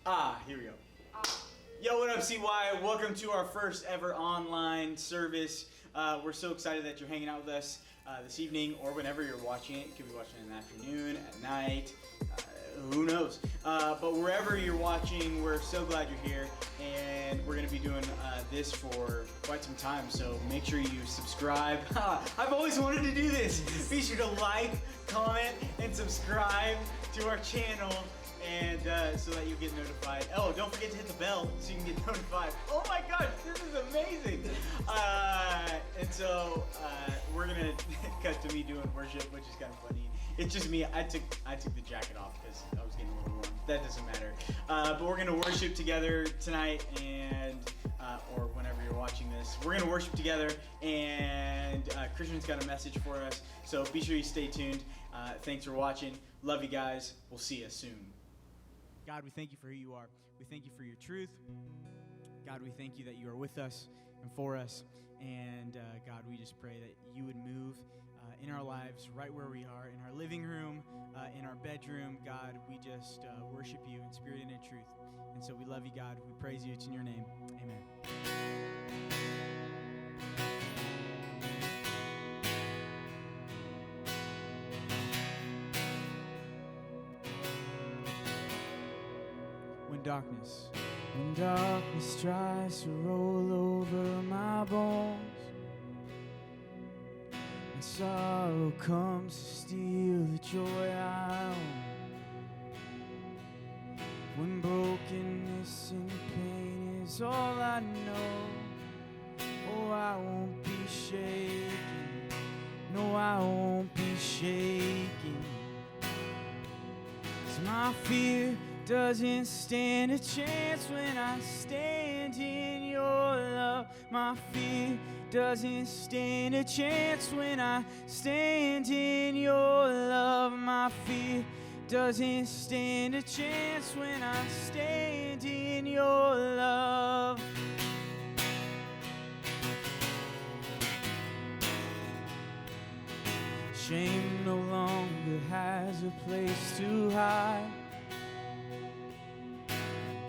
Here we go. Yo, what up, CY? Welcome to our first ever online service. We're so excited that you're hanging out with us this evening or whenever you're watching it. You could be watching it in the afternoon, at night, who knows. But wherever you're watching, we're so glad you're here. And we're going to be doing this for quite some time. So make sure you subscribe. I've always wanted to do this. Be sure to like, comment, and subscribe to our channel. And so that you get notified. Oh, don't forget to hit the bell so you can get notified. Oh my gosh, this is amazing. And so we're gonna cut to me doing worship, which is kind of funny. It's just me. I took the jacket off because I was getting a little warm. That doesn't matter. But we're gonna worship together tonight, and or whenever you're watching this, we're gonna worship together. And Christian's got a message for us. So be sure you stay tuned. Thanks for watching. Love you guys. We'll see you soon. God, we thank you for who you are. We thank you for your truth. God, we thank you that you are with us and for us. And God, we just pray that you would move in our lives right where we are, in our living room, in our bedroom. God, we just worship you in spirit and in truth. And so we love you, God. We praise you. It's in your name. Amen. When darkness tries to roll over my bones, and sorrow comes to steal the joy I own, when brokenness and pain is all I know, oh, I won't be shaken, no, I won't be shaken, 'cause my fear doesn't stand a chance when I stand in your love. My fear doesn't stand a chance when I stand in your love. My fear doesn't stand a chance when I stand in your love. Shame no longer has a place to hide.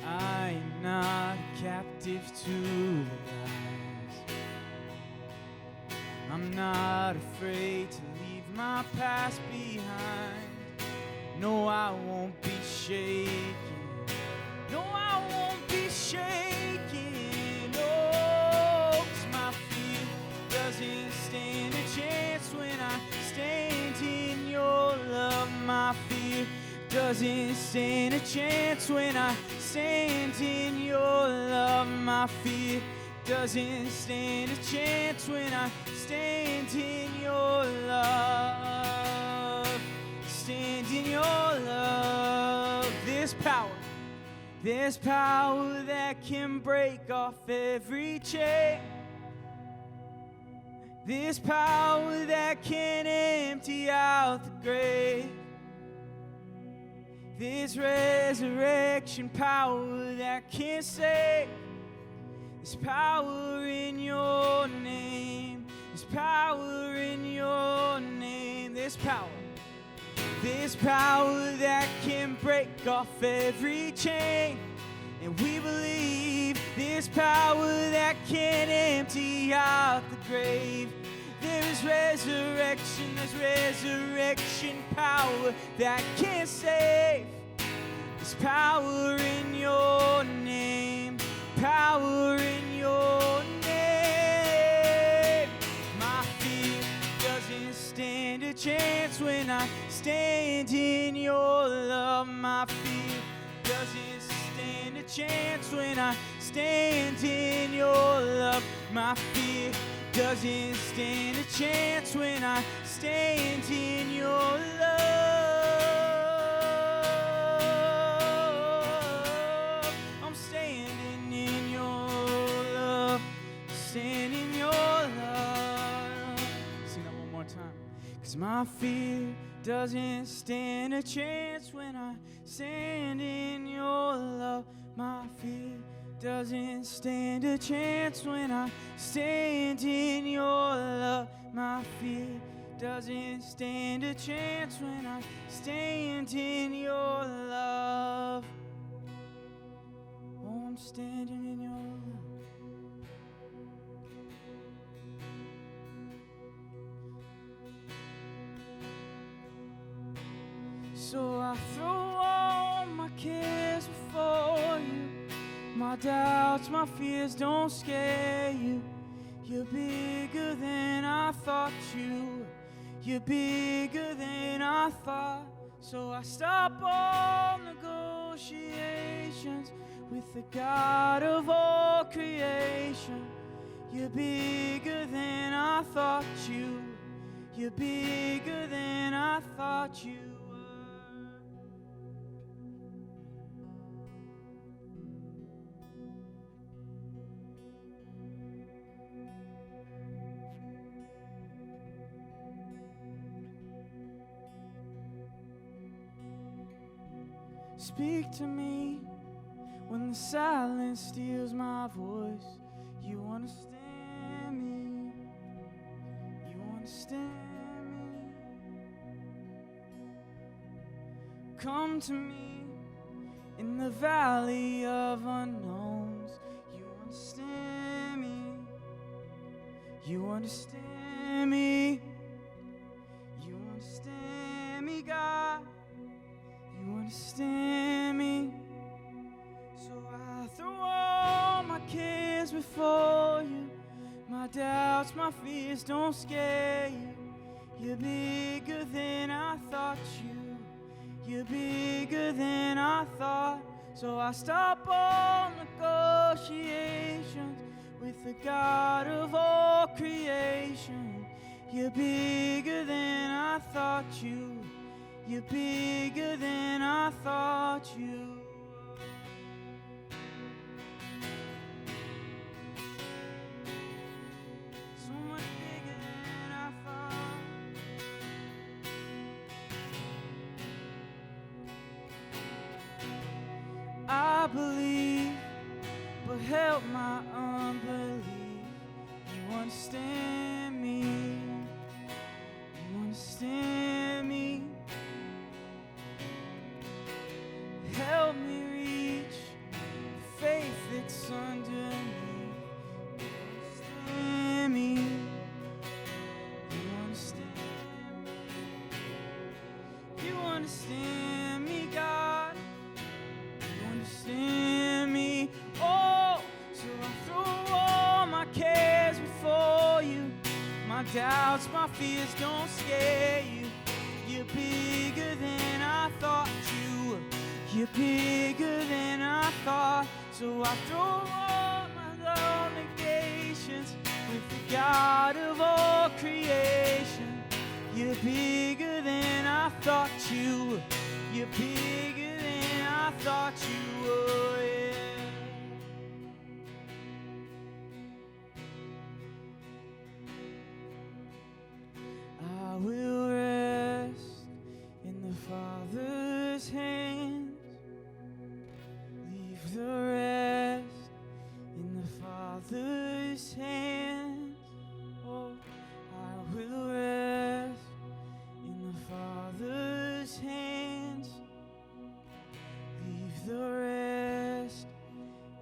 I am not captive to the lies. I'm not afraid to leave my past behind. No, I won't be shaken. No, I won't be shaken. No, 'cause my fear doesn't stand a chance when I stand in your love. My fear doesn't stand a chance when I stand in your love. My fear doesn't stand a chance when I stand in your love. Stand in your love. There's power that can break off every chain. There's power that can empty out the grave. There's resurrection power that can save. There's power in your name. There's power in your name. There's power. There's power that can break off every chain. And we believe there's power that can empty out the grave. There's resurrection power that can save. There's power in your name, power in your name. My fear doesn't stand a chance when I stand in your love. My fear doesn't stand a chance when I stand in your love. My fear doesn't stand a chance when I stand in your love. I'm standing in your love, standing in your love. Sing that one more time. 'Cause my fear doesn't stand a chance when I stand in your love. My fear doesn't stand a chance when I stand in your love. My fear doesn't stand a chance when I stand in your love. standing in your love. So I throw all my cares before you. My doubts, my fears don't scare you. You're bigger than I thought you were. You're bigger than I thought. So I stop all negotiations with the God of all creation. You're bigger than I thought you were. You're bigger than I thought you were. Speak to me when the silence steals my voice. You understand me. You understand me. Come to me in the valley of unknowns. You understand me. You understand me. You understand me, God. You understand me. So I throw all my cares before you. My doubts, my fears don't scare you. You're bigger than I thought you. You're bigger than I thought. So I stop all negotiations with the God of all creation. You're bigger than I thought you. You're bigger than I thought you. So much bigger than I thought. I believe, but help my unbelief. You understand me. You understand me. Help me reach the faith that's underneath. You understand me. You understand me. You understand me, God. You understand me. Oh, so I throw all my cares before you. My doubts, my fears don't scare you. You're bigger than I thought you were. You're bigger than I thought. So I throw all my obligations with the God of all creation. You're bigger than I thought you were. You're bigger than I thought you were. Yeah. I will rest in the Father's hands. Leave the rest in the Father's hands. Oh, I will rest in the Father's hands. Leave the rest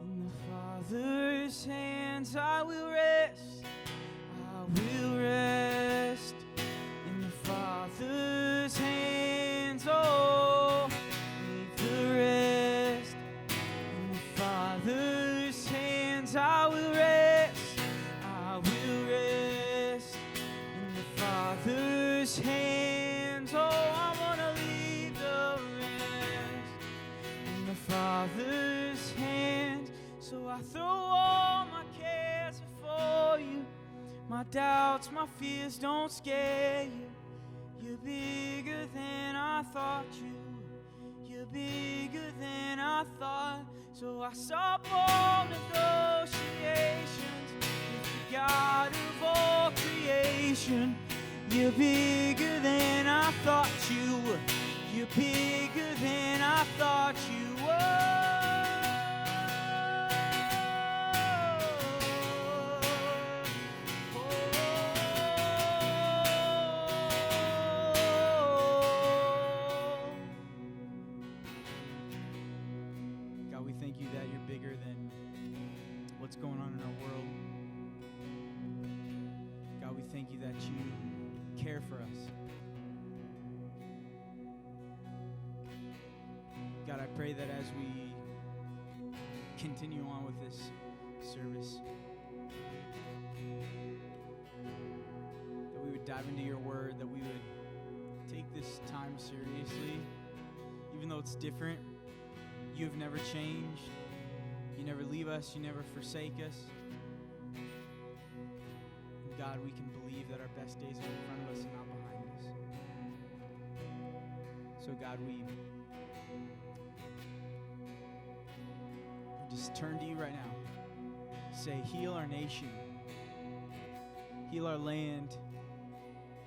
in the Father's hands. I will rest. I will rest in the Father's hands. Oh, leave the rest in the Father's hands. I will rest. I will rest in the Father's hands. Oh, I want to leave the rest in the Father's hands. So I throw all my cares before you. My doubts, my fears don't scare you. You're bigger than I thought you were. You're bigger than I thought. So I stop all negotiations with the God of all creation. You're bigger than I thought you were. You're bigger than I thought you were. God, we thank you that you're bigger than what's going on in our world. God, we thank you that you care for us. God, I pray that as we continue on with this service, that we would dive into your word, that we would take this time seriously. Even though it's different, you have never changed. You never leave us. You never forsake us. And God, we can believe that our best days are in front of us and not behind us. So God, we just turn to you right now. Say, heal our nation. Heal our land.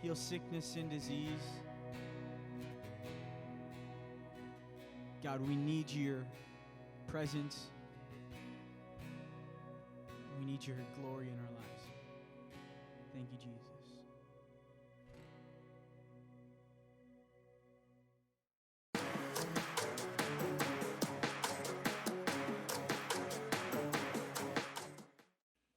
Heal sickness and disease. God, we need your presence. We need your glory in our lives. Thank you, Jesus.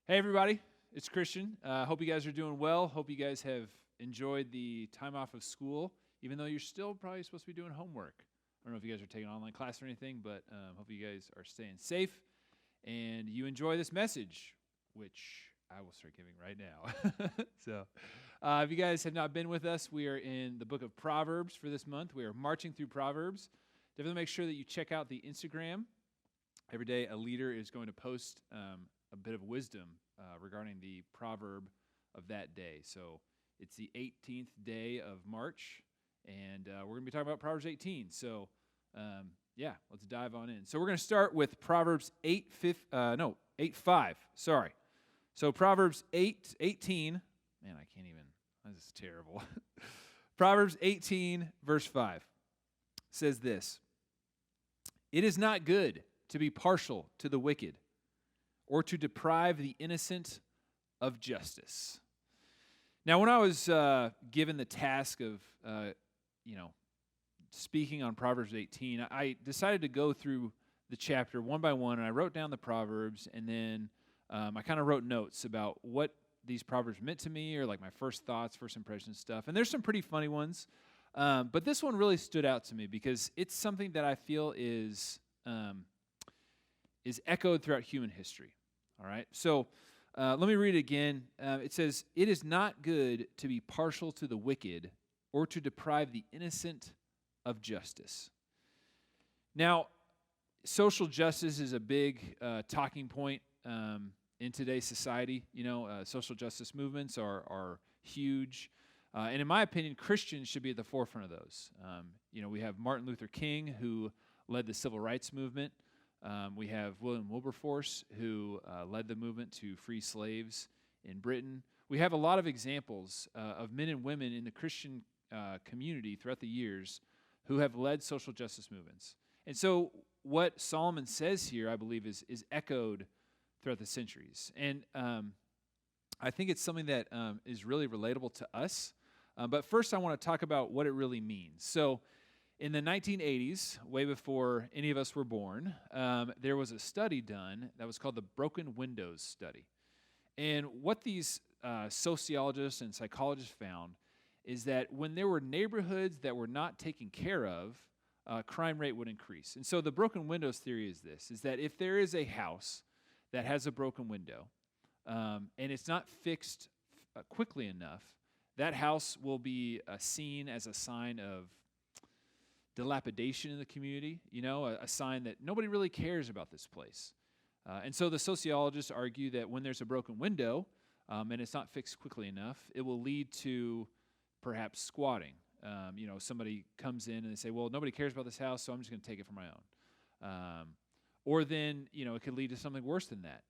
Hey everybody, it's Christian. Hope you guys are doing well. Hope you guys have enjoyed the time off of school, even though you're still probably supposed to be doing homework. I don't know if you guys are taking an online class or anything, but hope you guys are staying safe and you enjoy this message, which I will start giving right now. So if you guys have not been with us, we are in the book of Proverbs for this month. We are marching through Proverbs. Definitely make sure that you check out the Instagram. Every day a leader is going to post a bit of wisdom regarding the proverb of that day. So it's the 18th day of March, and we're going to be talking about Proverbs 18. So let's dive on in. So we're going to start with Proverbs 8:5. Sorry. So Proverbs 8:18. Man, I can't even. This is terrible. Proverbs 18, verse 5 says this: "It is not good to be partial to the wicked, or to deprive the innocent of justice." Now, when I was given the task of, speaking on Proverbs 18, I decided to go through the chapter one by one, and I wrote down the Proverbs, and then I kind of wrote notes about what these Proverbs meant to me, or like my first thoughts, first impressions stuff. And there's some pretty funny ones, but this one really stood out to me because it's something that I feel is echoed throughout human history. All right, so let me read it again. It says, "It is not good to be partial to the wicked or to deprive the innocent of justice." Now, social justice is a big talking point in today's society. Social justice movements are huge. And in my opinion, Christians should be at the forefront of those. We have Martin Luther King, who led the civil rights movement. We have William Wilberforce, who led the movement to free slaves in Britain. We have a lot of examples of men and women in the Christian community throughout the years who have led social justice movements. And so what Solomon says here, I believe, is echoed throughout the centuries. And I think it's something that is really relatable to us. But first, I want to talk about what it really means. So in the 1980s, way before any of us were born, there was a study done that was called the Broken Windows Study. And what these sociologists and psychologists found is that when there were neighborhoods that were not taken care of, crime rate would increase. And so the broken windows theory is this, is that if there is a house that has a broken window, and it's not fixed quickly enough, that house will be seen as a sign of dilapidation in the community, a sign that nobody really cares about this place. And so the sociologists argue that when there's a broken window and it's not fixed quickly enough, it will lead to perhaps squatting. Somebody comes in and they say, well, nobody cares about this house, so I'm just going to take it for my own. Or then, it could lead to something worse than that.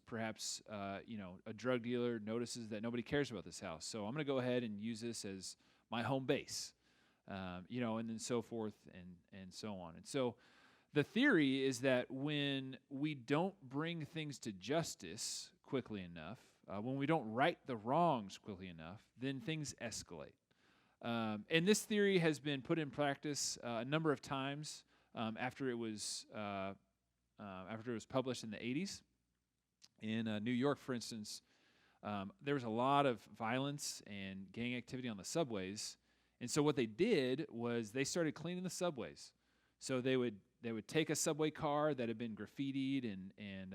Perhaps, a drug dealer notices that nobody cares about this house, so I'm going to go ahead and use this as my home base. And then so forth and so on. And so the theory is that when we don't bring things to justice quickly enough, when we don't right the wrongs quickly enough, then things escalate. And this theory has been put in practice a number of times after it was after it was published in the 80s. In New York, for instance, there was a lot of violence and gang activity on the subways. And so what they did was they started cleaning the subways. So they would take a subway car that had been graffitied and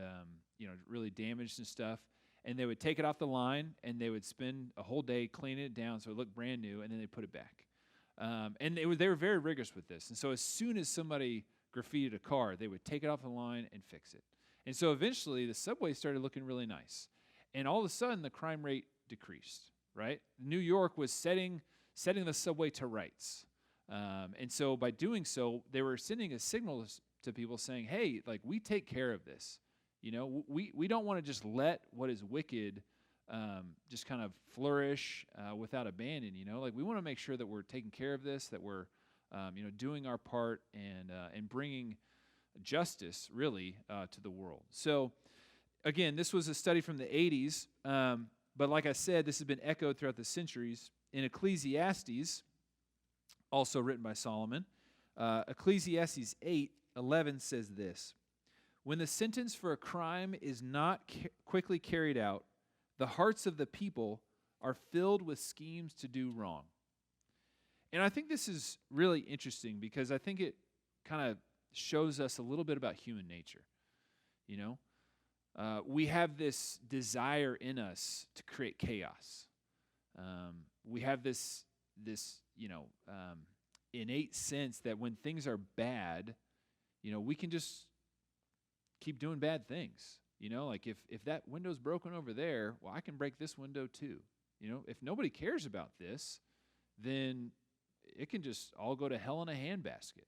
really damaged and stuff, and they would take it off the line, and they would spend a whole day cleaning it down so it looked brand new, and then they put it back. And they were very rigorous with this. And so as soon as somebody graffitied a car, they would take it off the line and fix it. And so eventually the subway started looking really nice. And all of a sudden the crime rate decreased, right? New York was setting the subway to rights. And so by doing so, they were sending a signal to people saying, hey, like, we take care of this. You know, we don't want to just let what is wicked just kind of flourish without abandon, you know. Like, we want to make sure that we're taking care of this, that we're, doing our part and bringing justice, really, to the world. So, again, this was a study from the 80s, but like I said, this has been echoed throughout the centuries. In Ecclesiastes, also written by Solomon, Ecclesiastes 8:11 says this: when the sentence for a crime is not quickly carried out, the hearts of the people are filled with schemes to do wrong. And I think this is really interesting because I think it kind of shows us a little bit about human nature. You know, we have this desire in us to create chaos. We have this innate sense that when things are bad, we can just keep doing bad things. Like if that window's broken over there, well, I can break this window too. If nobody cares about this, then it can just all go to hell in a handbasket.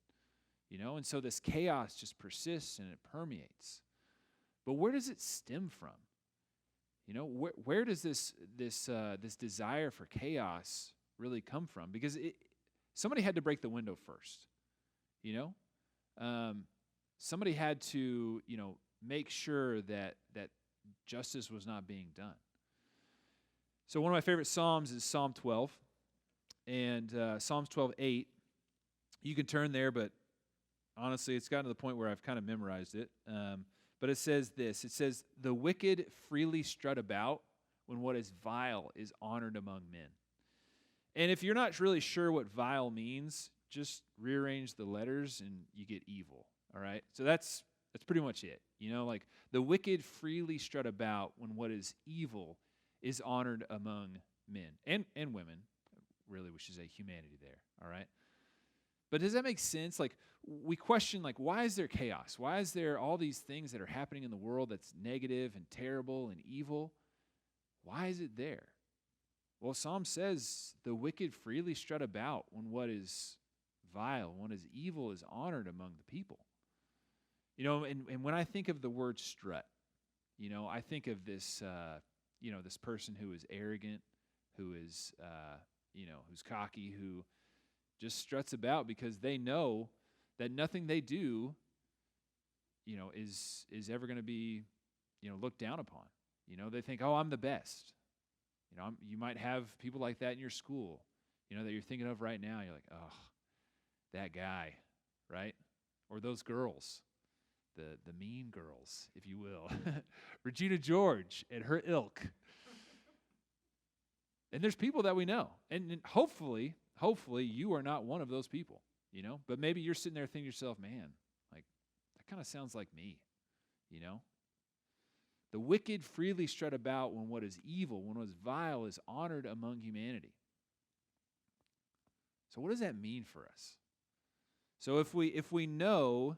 And so this chaos just persists and it permeates. But where does it stem from? Where does this desire for chaos really come from? Because somebody had to break the window first. Somebody had to make sure that justice was not being done. So one of my favorite Psalms is Psalm 12. And Psalms 12:8, you can turn there, but honestly, it's gotten to the point where I've kind of memorized it. But it says this: it says, "The wicked freely strut about when what is vile is honored among men." And if you're not really sure what vile means, just rearrange the letters and you get evil, all right? So that's pretty much it. Like the wicked freely strut about when what is evil is honored among men and women. Really, we should say humanity there, all right? But does that make sense? Like, we question, like, why is there chaos? Why is there all these things that are happening in the world that's negative and terrible and evil? Why is it there? Well, Psalm says the wicked freely strut about when what is vile, when what is evil is honored among the people. And when I think of the word strut, I think of this, this person who is arrogant, who is, who's cocky, who just struts about because they know that nothing they do, is ever going to be, looked down upon. They think, oh, I'm the best. You might have people like that in your school, that you're thinking of right now. You're like, oh, that guy, right? Or those girls, the mean girls, if you will. Regina George and her ilk. And there's people that we know. And hopefully you are not one of those people, But maybe you're sitting there thinking to yourself, man, like, that kind of sounds like me, The wicked freely strut about when what is evil, when what is vile is honored among humanity. So what does that mean for us? So if we know,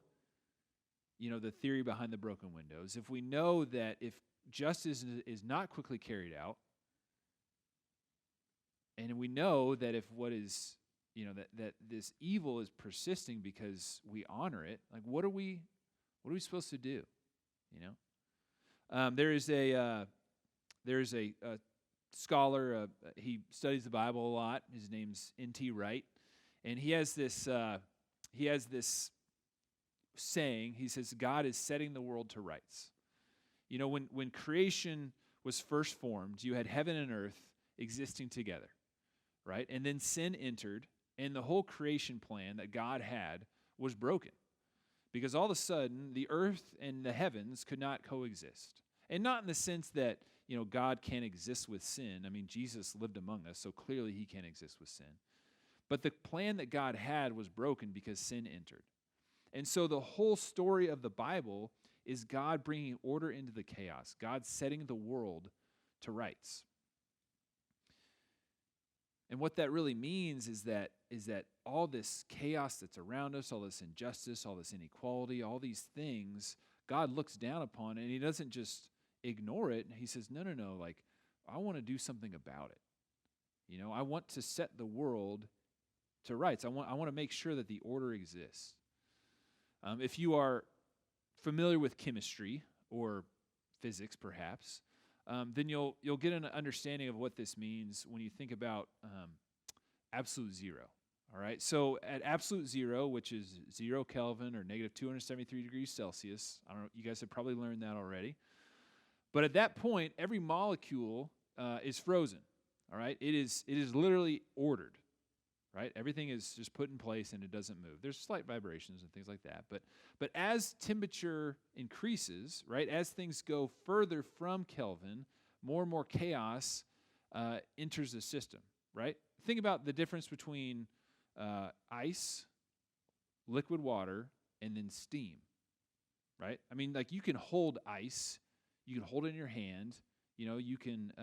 the theory behind the broken windows, if we know that if justice is not quickly carried out, and we know that if what is, that this evil is persisting because we honor it, like what are we supposed to do? There is a scholar. He studies the Bible a lot. His name's N.T. Wright, and he has this saying. He says, God is setting the world to rights. When creation was first formed, you had heaven and earth existing together, right? And then sin entered, and the whole creation plan that God had was broken. because all of a sudden the earth and the heavens could not coexist. And not in the sense that, God can't exist with sin. I mean, Jesus lived among us, so clearly he can't exist with sin. But the plan that God had was broken because sin entered. And so the whole story of the Bible is God bringing order into the chaos, God setting the world to rights. And what that really means is that all this chaos that's around us, all this injustice, all this inequality, all these things, God looks down upon, and he doesn't just ignore it. He says, no, like, I want to do something about it. I want to set the world to rights. I want to make sure that the order exists. If you are familiar with chemistry or physics, perhaps, then you'll get an understanding of what this means when you think about absolute zero. All right, so at absolute zero, which is 0 Kelvin or negative 273 degrees Celsius, I don't know, you guys have probably learned that already. But at that point, every molecule is frozen. All right, it is literally ordered. Right, everything is just put in place and it doesn't move. There's slight vibrations and things like that. But as temperature increases, right, as things go further from Kelvin, more and more chaos enters the system. Right, think about the difference between ice, liquid water, and then steam. Right, I mean, like, you can hold ice, you can hold it in your hand. You can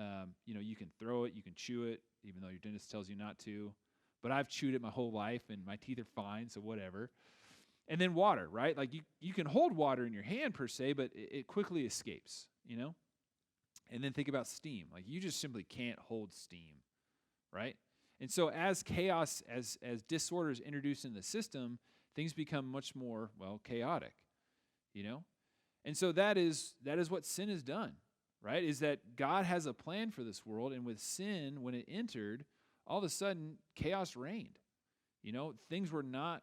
throw it, you can chew it, even though your dentist tells you not to. But I've chewed it my whole life, and my teeth are fine, so whatever. And then water, right? Like, you can hold water in your hand, per se, but it quickly escapes, And then think about steam. Like, you just simply can't hold steam, right? And so as chaos, as disorder is introduced in the system, things become much more, chaotic, And so that is what sin has done, right? Is that God has a plan for this world, and with sin, when it entered, all of a sudden, chaos reigned. Things were not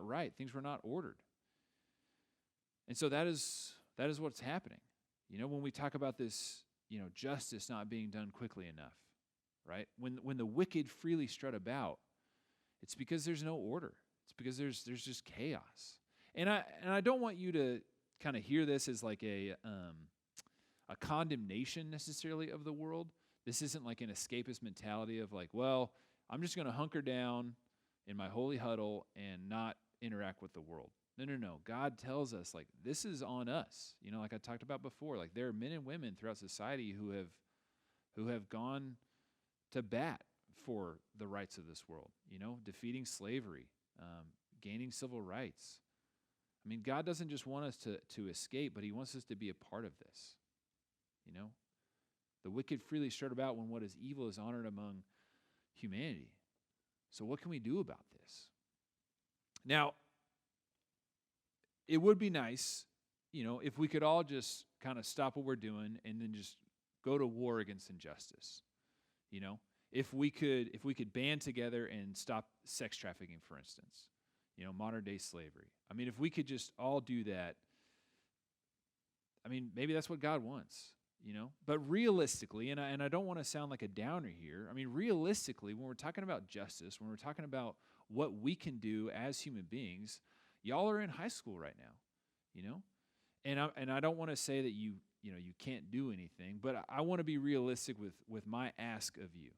right. Things were not ordered. And so that is what's happening. When we talk about this, justice not being done quickly enough, right? When the wicked freely strut about, it's because there's no order. It's because there's just chaos. And I don't want you to kind of hear this as like a condemnation necessarily of the world. This isn't like an escapist mentality of like, I'm just going to hunker down in my holy huddle and not interact with the world. No. God tells us, like, this is on us. Like I talked about before, like, there are men and women throughout society who have gone to bat for the rights of this world, defeating slavery, gaining civil rights. I mean, God doesn't just want us to escape, but he wants us to be a part of this, The wicked freely strut about when what is evil is honored among humanity. So what can we do about this? Now, it would be nice, if we could all just kind of stop what we're doing and then just go to war against injustice. If we could band together and stop sex trafficking, for instance, modern day slavery. I mean, if we could just all do that, I mean, maybe that's what God wants. But realistically, and I don't want to sound like a downer here, I mean, realistically, when we're talking about justice, when we're talking about what we can do as human beings, y'all are in high school right now, and I don't want to say that you can't do anything, but I want to be realistic with my ask of you,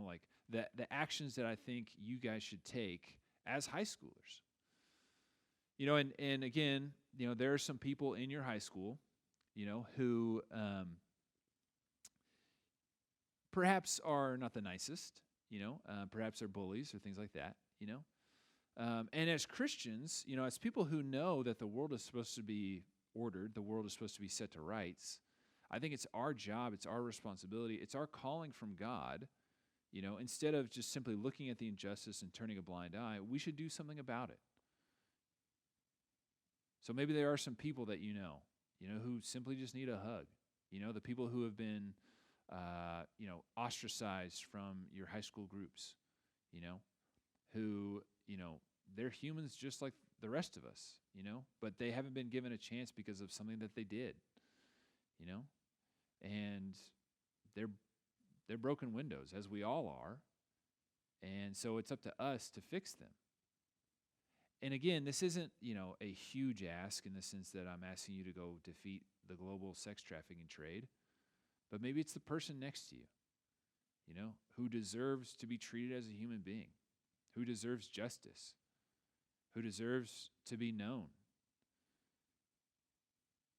like the actions that I think you guys should take as high schoolers. And again, there are some people in your high school, who perhaps are not the nicest, perhaps they're bullies or things like that, And as Christians, as people who know that the world is supposed to be ordered, the world is supposed to be set to rights, I think it's our job, it's our responsibility, it's our calling from God, instead of just simply looking at the injustice and turning a blind eye, we should do something about it. So maybe there are some people that who simply just need a hug. The people who have been, ostracized from your high school groups, who, they're humans just like the rest of us, but they haven't been given a chance because of something that they did, and they're broken windows, as we all are, and so it's up to us to fix them. And again, this isn't, a huge ask in the sense that I'm asking you to go defeat the global sex trafficking trade, but maybe it's the person next to you, who deserves to be treated as a human being, who deserves justice, who deserves to be known.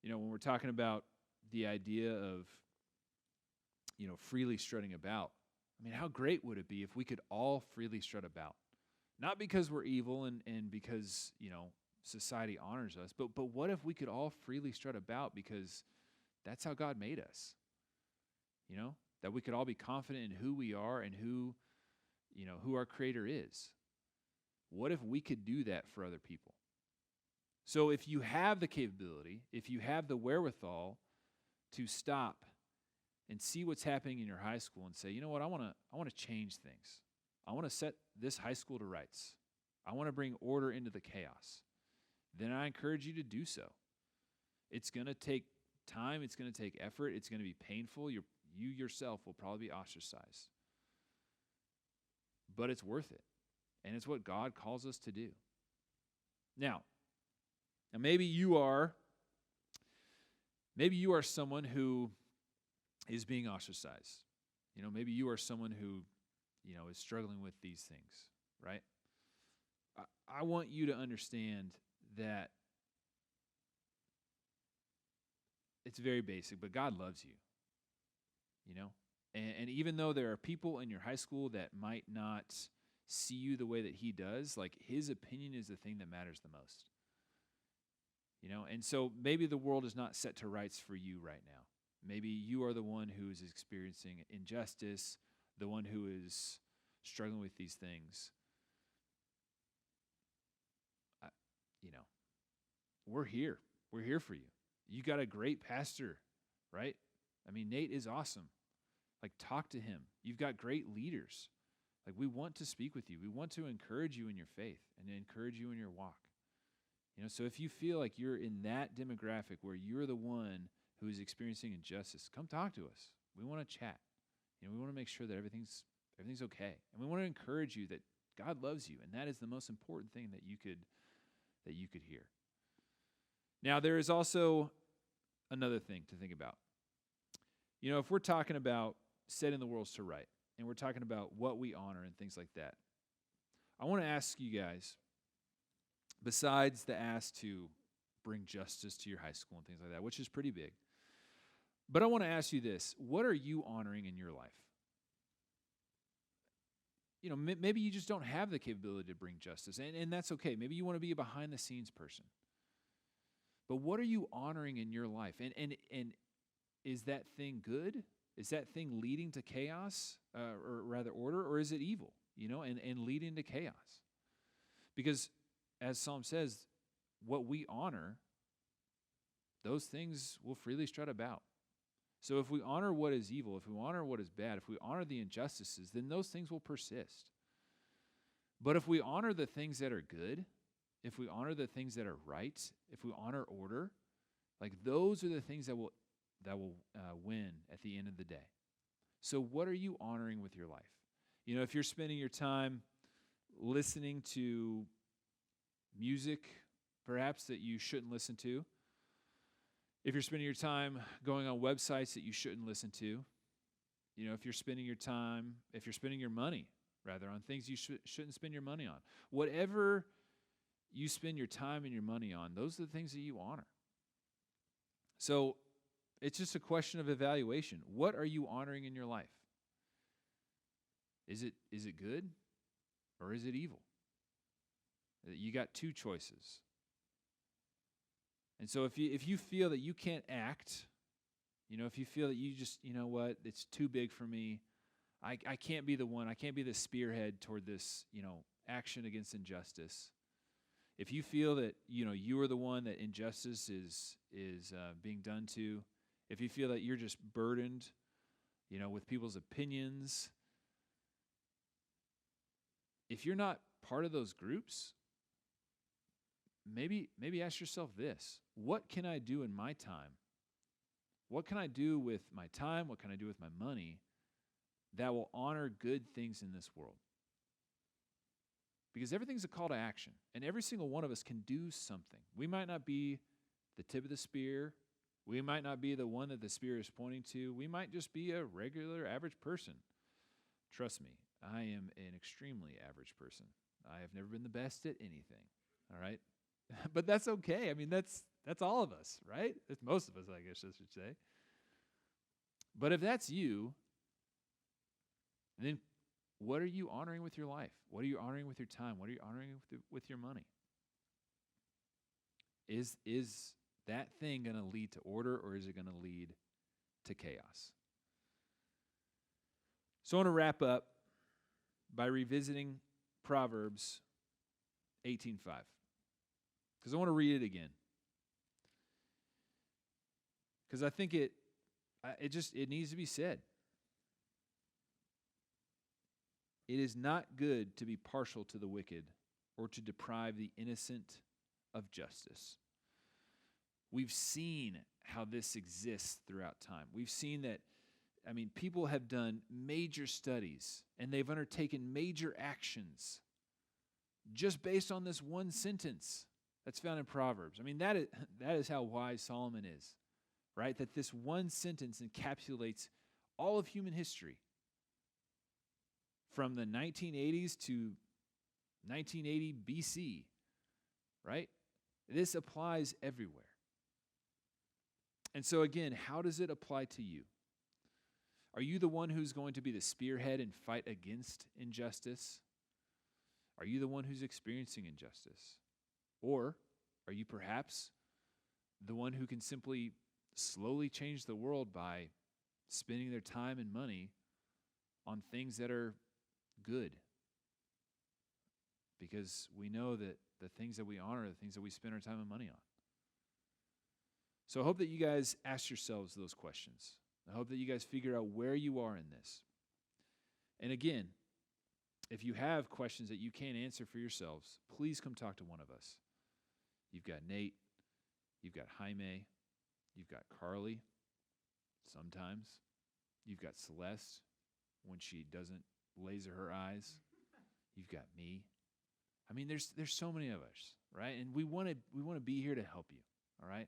When we're talking about the idea of, freely strutting about, I mean, how great would it be if we could all freely strut about? Not because we're evil and because, society honors us, but what if we could all freely strut about because that's how God made us? That we could all be confident in who we are and who our Creator is. What if we could do that for other people? So if you have the capability, if you have the wherewithal to stop and see what's happening in your high school and say, you know what, I want to change things. I want to set this high school to rights. I want to bring order into the chaos. Then I encourage you to do so. It's going to take time. It's going to take effort. It's going to be painful. You yourself will probably be ostracized. But it's worth it. And it's what God calls us to do. Now maybe you are someone who is being ostracized. Maybe you are someone who, is struggling with these things, right? I want you to understand that it's very basic, but God loves you, And even though there are people in your high school that might not see you the way that He does, like His opinion is the thing that matters the most. And so maybe the world is not set to rights for you right now. Maybe you are the one who is experiencing injustice, the one who is struggling with these things. We're here. We're here for you. You got a great pastor, right? I mean, Nate is awesome. Like, talk to him. You've got great leaders. Like, we want to speak with you. We want to encourage you in your faith and encourage you in your walk. So if you feel like you're in that demographic where you're the one who is experiencing injustice, come talk to us. We want to chat. We want to make sure that everything's okay. And we want to encourage you that God loves you, and that is the most important thing that you could hear. Now, there is also another thing to think about. If we're talking about setting the world to right, and we're talking about what we honor and things like that, I want to ask you guys, besides the ask to bring justice to your high school and things like that, which is pretty big, but I want to ask you this: what are you honoring in your life? Maybe you just don't have the capability to bring justice, and that's okay. Maybe you want to be a behind-the-scenes person. But what are you honoring in your life? And is that thing good? Is that thing leading to chaos, or rather order, or is it evil, and leading to chaos? Because as Psalm says, what we honor, those things will freely strut about. So if we honor what is evil, if we honor what is bad, if we honor the injustices, then those things will persist. But if we honor the things that are good, if we honor the things that are right, if we honor order, like those are the things that will win at the end of the day. So what are you honoring with your life? If you're spending your time listening to music, perhaps, that you shouldn't listen to, if you're spending your time going on websites that you shouldn't listen to, if you're spending your money, rather, on things you shouldn't spend your money on, whatever you spend your time and your money on, those are the things that you honor. So it's just a question of evaluation. What are you honoring in your life? Is it good or is it evil? You got two choices. And so if you feel that you can't act, if you feel that you just, it's too big for me, I can't be the one, I can't be the spearhead toward this, action against injustice. If you feel that, you are the one that injustice is being done to, if you feel that you're just burdened, with people's opinions, if you're not part of those groups, maybe ask yourself this: what can I do in my time? What can I do with my time? What can I do with my money that will honor good things in this world? Because everything's a call to action, and every single one of us can do something. We might not be the tip of the spear. We might not be the one that the spear is pointing to. We might just be a regular, average person. Trust me, I am an extremely average person. I have never been the best at anything, all right? But that's okay. I mean, that's all of us, right? That's most of us, I guess I should say. But if that's you, then what are you honoring with your life? What are you honoring with your time? What are you honoring with your money? Is that thing going to lead to order, or is it going to lead to chaos? So I want to wrap up by revisiting Proverbs 18:5, because I want to read it again, because I think it needs to be said. It is not good to be partial to the wicked or to deprive the innocent of justice. We've seen how this exists throughout time. We've seen that, people have done major studies and they've undertaken major actions just based on this one sentence that's found in Proverbs. That is how wise Solomon is, right? That this one sentence encapsulates all of human history. From the 1980s to 1980 BC, right? This applies everywhere. And so again, how does it apply to you? Are you the one who's going to be the spearhead and fight against injustice? Are you the one who's experiencing injustice? Or are you perhaps the one who can simply slowly change the world by spending their time and money on things that are good? Because we know that the things that we honor are the things that we spend our time and money on. So I hope that you guys ask yourselves those questions. I hope that you guys figure out where you are in this. And again, if you have questions that you can't answer for yourselves, please come talk to one of us. You've got Nate, you've got Jaime, you've got Carly sometimes, you've got Celeste when she doesn't laser her eyes, you've got me. There's so many of us, right? And we want to be here to help you, all right?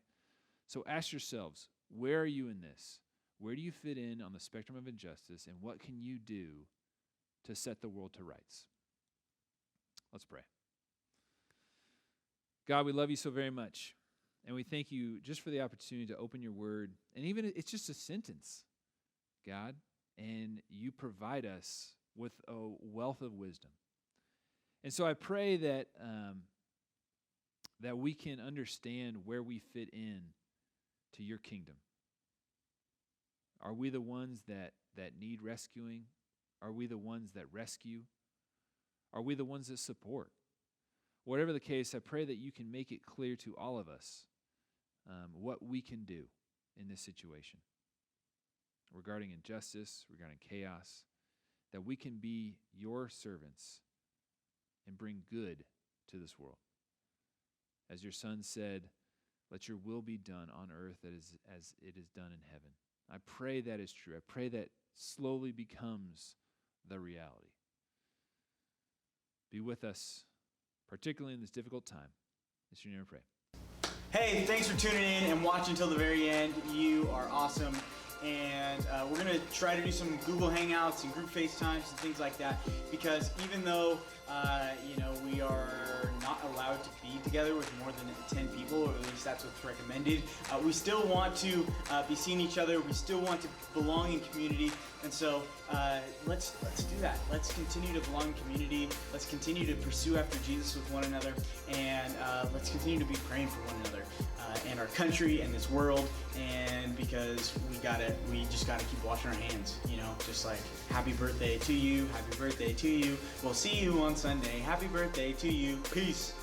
So ask yourselves, where are you in this? Where do you fit in on the spectrum of injustice, and what can you do to set the world to rights? Let's pray. God, we love you so very much, and we thank you just for the opportunity to open your word, and even it's just a sentence, God, and you provide us with a wealth of wisdom. And so I pray that that we can understand where we fit in to your kingdom. Are we the ones that need rescuing? Are we the ones that rescue? Are we the ones that support? Whatever the case, I pray that you can make it clear to all of us what we can do in this situation regarding injustice, regarding chaos, that we can be your servants and bring good to this world. As your son said, let your will be done on earth as it is done in heaven. I pray that is true. I pray that slowly becomes the reality. Be with us, particularly in this difficult time. It's your name I pray. Hey, thanks for tuning in and watching until the very end. You are awesome. And we're going to try to do some Google Hangouts and group FaceTimes and things like that, because even though we are not allowed to be together with more than 10 people, or at least that's what's recommended, we still want to be seeing each other. We still want to belong in community, and so let's do that. Let's continue to belong in community. Let's continue to pursue after Jesus with one another, and let's continue to be praying for one another and our country and this world. And because we just gotta keep washing our hands, just like happy birthday to you, happy birthday to you. We'll see you on Sunday. Happy birthday to you. Peace.